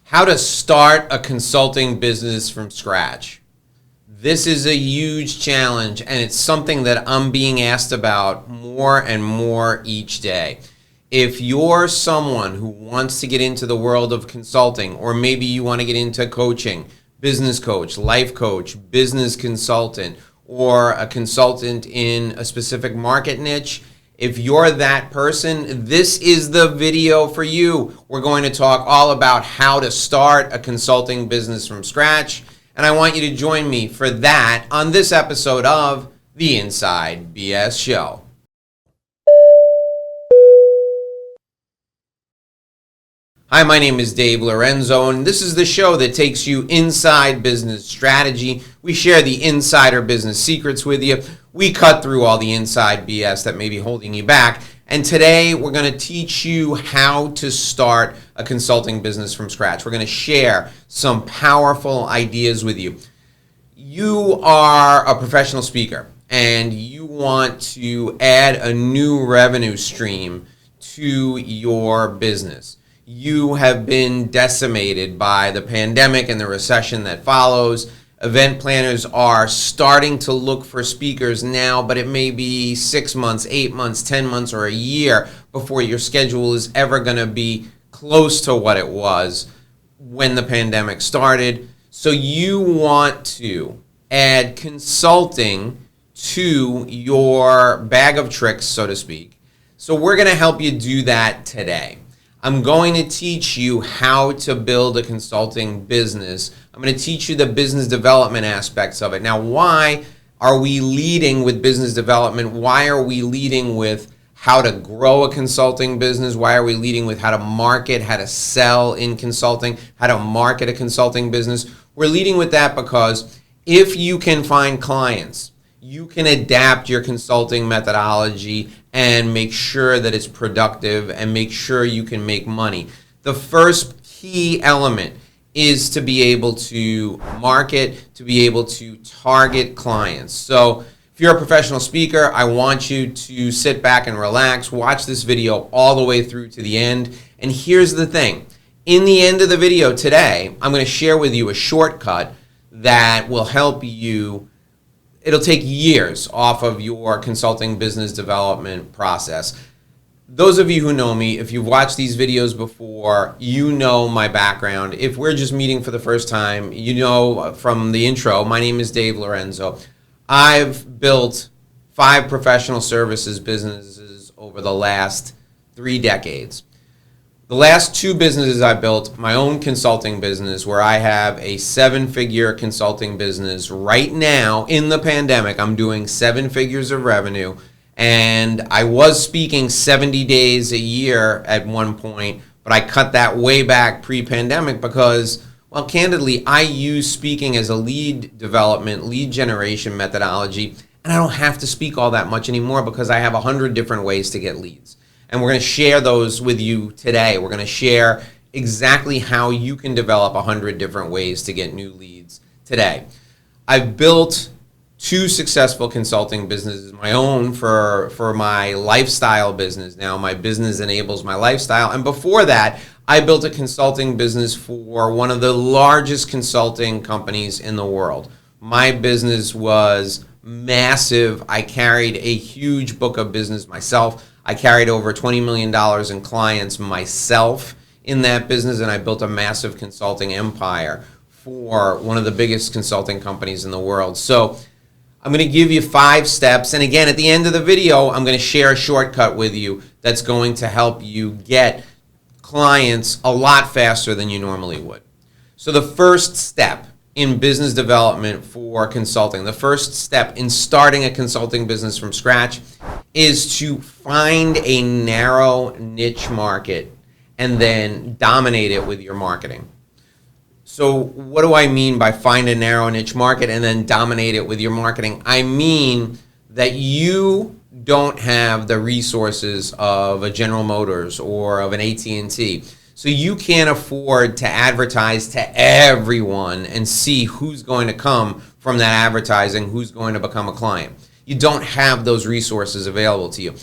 How to start a consulting business from scratch. This is a huge challenge, and it's something that I'm being asked about more and more each day. If you're someone who wants to get into the world of consulting, or maybe you want to get into coaching, business coach, life coach, business consultant, or a consultant in a specific market niche, if you're that person, this is the video for you. We're going to talk all about how to start a consulting business from scratch, and I want you to join me for that on this episode of The Inside BS Show. Hi, my name is Dave Lorenzo, and this is the show that takes you inside business strategy. We share the insider business secrets with you. We cut through all the inside BS that may be holding you back. And today we're going to teach you how to start a consulting business from scratch. We're going to share some powerful ideas with you. You are a professional speaker and you want to add a new revenue stream to your business. You have been decimated by the pandemic and the recession that follows. Event planners are starting to look for speakers now, but it may be 6 months, 8 months, 10 months, or a year before your schedule is ever going to be close to what it was when the pandemic started. So you want to add consulting to your bag of tricks, so to speak. So we're going to help you do that today. I'm going to teach you how to build a consulting business. I'm going to teach you the business development aspects of it. Now, why are we leading with business development? Why are we leading with how to grow a consulting business? Why are we leading with how to market, how to sell in consulting, how to market a consulting business? We're leading with that because if you can find clients, you can adapt your consulting methodology and make sure that it's productive and make sure you can make money. The first key element is to be able to market, to be able to target clients. So if you're a professional speaker, I want you to sit back and relax, watch this video all the way through to the end. And here's the thing. In the end of the video today, I'm going to share with you a shortcut that will help you. It'll take years off of your consulting business development process. Those of you who know me, if you've watched these videos before, you know my background. If we're just meeting for the first time, you know from the intro, my name is Dave Lorenzo. I've built 5 professional services businesses over the last 3 decades. The last 2 businesses I built, my own consulting business, where I have a 7-figure consulting business. Right now, in the pandemic, I'm doing 7 figures of revenue, and I was speaking 70 days a year at one point, but I cut that way back pre-pandemic because, well, candidly, I use speaking as a lead development, lead generation methodology, and I don't have to speak all that much anymore because I have 100 different ways to get leads. And we're going to share those with you today. We're going to share exactly how you can develop 100 different ways to get new leads today. I've built 2 successful consulting businesses, my own for my lifestyle business. Now my business enables my lifestyle. And before that, I built a consulting business for one of the largest consulting companies in the world. My business was massive. I carried a huge book of business myself. I carried over $20 million in clients myself in that business, and I built a massive consulting empire for one of the biggest consulting companies in the world. So I'm going to give you 5 steps, and again, at the end of the video, I'm going to share a shortcut with you that's going to help you get clients a lot faster than you normally would. So the first step in business development for consulting, the first step in starting a consulting business from scratch is to find a narrow niche market and then dominate it with your marketing. So what do I mean by find a narrow niche market and then dominate it with your marketing? I mean that you don't have the resources of a General Motors or of an AT&T. So you can't afford to advertise to everyone and see who's going to come from that advertising, who's going to become a client. You don't have those resources available to you.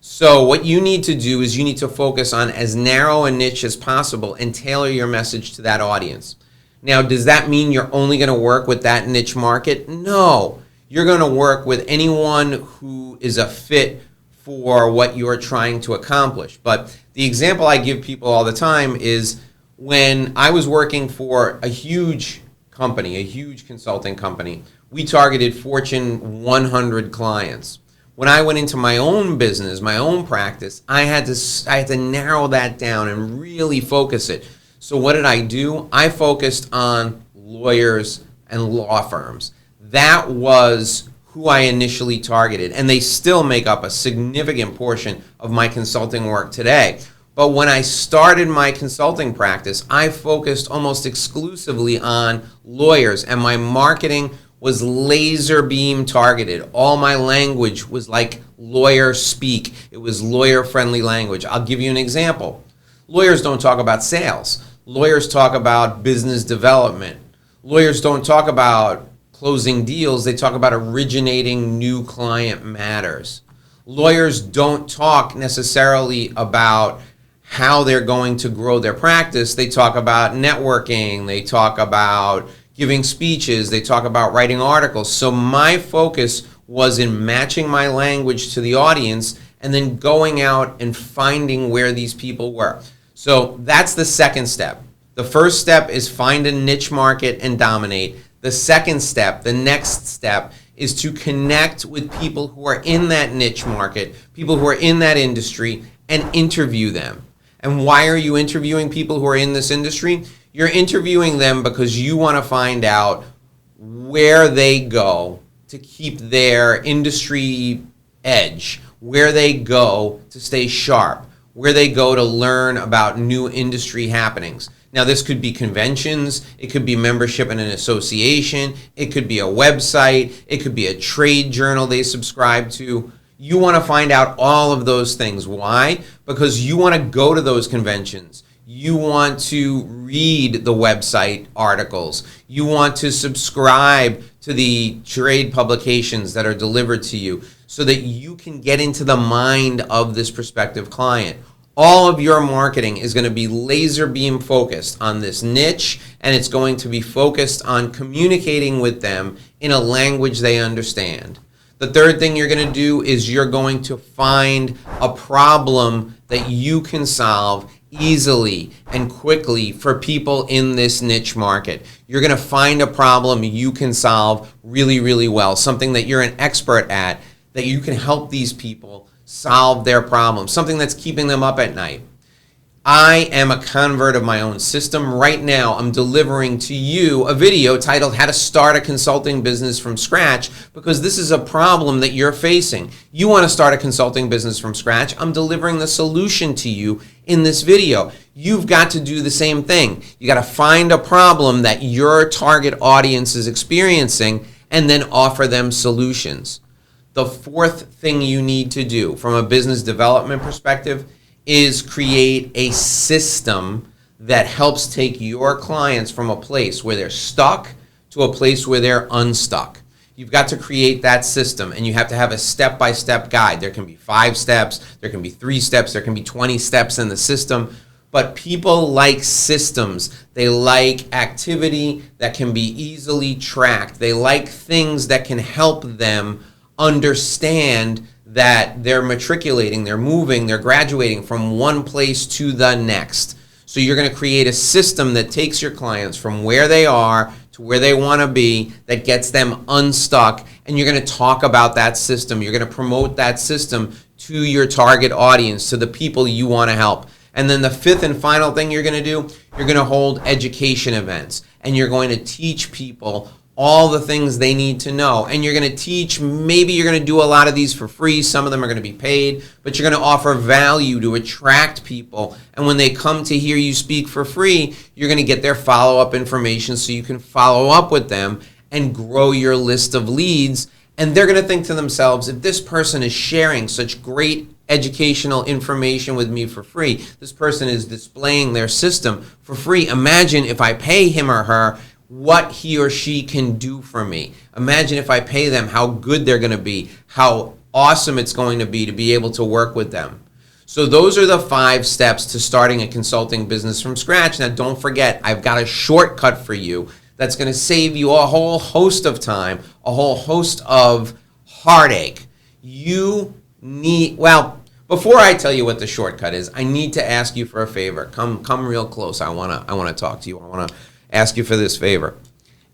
So what you need to do is you need to focus on as narrow a niche as possible and tailor your message to that audience. Now, does that mean you're only going to work with that niche market? No. You're going to work with anyone who is a fit for what you're trying to accomplish. But the example I give people all the time is when I was working for a huge company, a huge consulting company, we targeted Fortune 100 clients. When I went into my own business, my own practice, I had to narrow that down and really focus it. So what did I do? I focused on lawyers and law firms. That was who I initially targeted, and they still make up a significant portion of my consulting work today. But when I started my consulting practice, I focused almost exclusively on lawyers, and my marketing was laser beam targeted. All my language was like lawyer speak. It was lawyer friendly language. I'll give you an example. Lawyers don't talk about sales. Lawyers talk about business development. Lawyers don't talk about closing deals. They talk about originating new client matters. Lawyers don't talk necessarily about how they're going to grow their practice. They talk about networking. They talk about giving speeches, they talk about writing articles. So my focus was in matching my language to the audience and then going out and finding where these people were. So that's the second step. The first step is find a niche market and dominate. The second step, the next step, is to connect with people who are in that niche market, people who are in that industry, and interview them. And why are you interviewing people who are in this industry? You're interviewing them because you want to find out where they go to keep their industry edge, where they go to stay sharp, where they go to learn about new industry happenings. Now, this could be conventions, it could be membership in an association, it could be a website, it could be a trade journal they subscribe to. You want to find out all of those things. Why? Because you want to go to those conventions. You want to read the website articles. You want to subscribe to the trade publications that are delivered to you so that you can get into the mind of this prospective client. All of your marketing is going to be laser beam focused on this niche, and it's going to be focused on communicating with them in a language they understand. The third thing you're going to do is you're going to find a problem that you can solve easily and quickly for people in this niche market. You're going to find a problem you can solve really, really well, something that you're an expert at, that you can help these people solve their problems, something that's keeping them up at night. I am a convert of my own system. Right now, I'm delivering to you a video titled How to Start a Consulting Business from Scratch, because this is a problem that you're facing. You want to start a consulting business from scratch. I'm delivering the solution to you in this video. You've got to do the same thing. You got to find a problem that your target audience is experiencing and then offer them solutions. The fourth thing you need to do from a business development perspective is create a system that helps take your clients from a place where they're stuck to a place where they're unstuck. You've got to create that system, and you have to have a step-by-step guide. There can be 5 steps, there can be 3 steps, there can be 20 steps in the system, but people like systems. They like activity that can be easily tracked. They like things that can help them understand that they're matriculating, they're moving, they're graduating from one place to the next. So you're going to create a system that takes your clients from where they are to where they want to be, that gets them unstuck, and you're going to talk about that system. You're going to promote that system to your target audience, to the people you want to help. And then the fifth and final thing you're going to do, you're going to hold education events, and you're going to teach people all the things they need to know. And you're going to teach, maybe you're going to do a lot of these for free, some of them are going to be paid, but you're going to offer value to attract people. And when they come to hear you speak for free, you're going to get their follow-up information so you can follow up with them and grow your list of leads. And they're going to think to themselves, if this person is sharing such great educational information with me for free, this person is displaying their system for free, imagine if I pay him or her what he or she can do for me. Imagine if I pay them, how good they're going to be, how awesome it's going to be able to work with them. So those are the 5 steps to starting a consulting business from scratch. Now, don't forget, I've got a shortcut for you that's going to save you a whole host of time, a whole host of heartache. Before I tell you what the shortcut is, I need to ask you for a favor. Come real close. I want to talk to you. I want to ask you for this favor.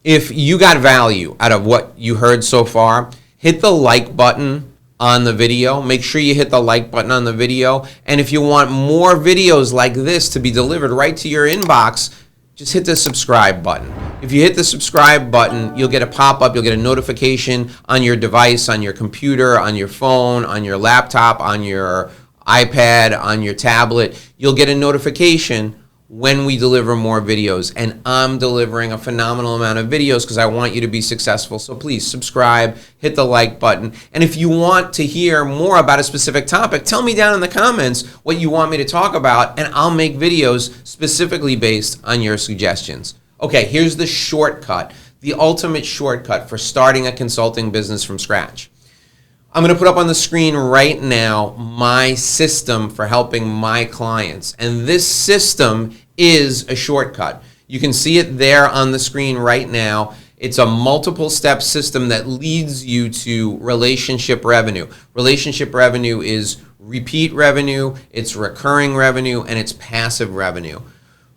If you got value out of what you heard so far, hit the like button on the video. Make sure you hit the like button on the video. And if you want more videos like this to be delivered right to your inbox, just hit the subscribe button. If you hit the subscribe button, you'll get a pop-up, you'll get a notification on your device, on your computer, on your phone, on your laptop, on your iPad, on your tablet. You'll get a notification when we deliver more videos, and I'm delivering a phenomenal amount of videos because I want you to be successful. So please subscribe, hit the like button, and if you want to hear more about a specific topic, tell me down in the comments what you want me to talk about, and I'll make videos specifically based on your suggestions. Okay, here's the shortcut, the ultimate shortcut for starting a consulting business from scratch. I'm going to put up on the screen right now my system for helping my clients. And this system is a shortcut. You can see it there on the screen right now. It's a multiple step system that leads you to relationship revenue. Relationship revenue is repeat revenue, it's recurring revenue, and it's passive revenue.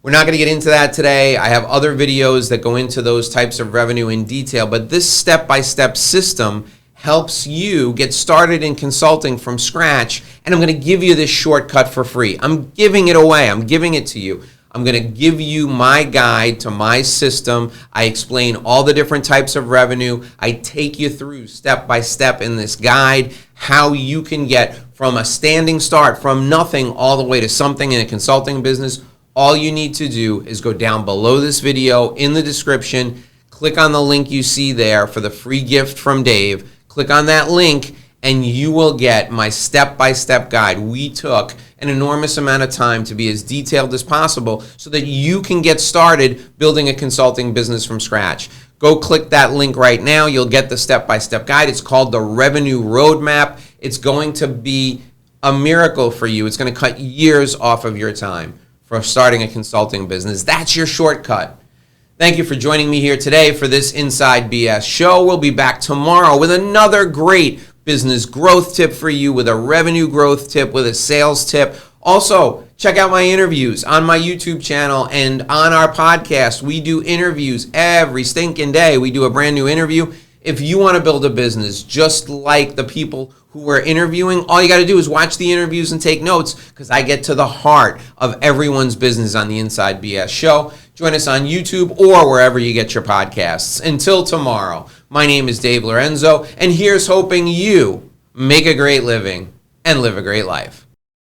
We're not going to get into that today. I have other videos that go into those types of revenue in detail, but this step-by-step system helps you get started in consulting from scratch, and I'm going to give you this shortcut for free. I'm giving it away. I'm giving it to you. I'm going to give you my guide to my system. I explain all the different types of revenue. I take you through step by step in this guide how you can get from a standing start, from nothing all the way to something in a consulting business. All you need to do is go down below this video in the description, click on the link you see there for the free gift from Dave. Click on that link and you will get my step-by-step guide. We took an enormous amount of time to be as detailed as possible so that you can get started building a consulting business from scratch. Go click that link right now. You'll get the step-by-step guide. It's called the Revenue Roadmap. It's going to be a miracle for you. It's going to cut years off of your time for starting a consulting business. That's your shortcut. Thank you for joining me here today for this Inside BS show. We'll be back tomorrow with another great business growth tip for you, with a revenue growth tip, with a sales tip. Also, check out my interviews on my YouTube channel and on our podcast. We do interviews every stinking day. We do a brand new interview. If you want to build a business just like the people who we're interviewing, all you got to do is watch the interviews and take notes, because I get to the heart of everyone's business on the Inside BS show. Join us on YouTube or wherever you get your podcasts. Until tomorrow, my name is Dave Lorenzo, and here's hoping you make a great living and live a great life.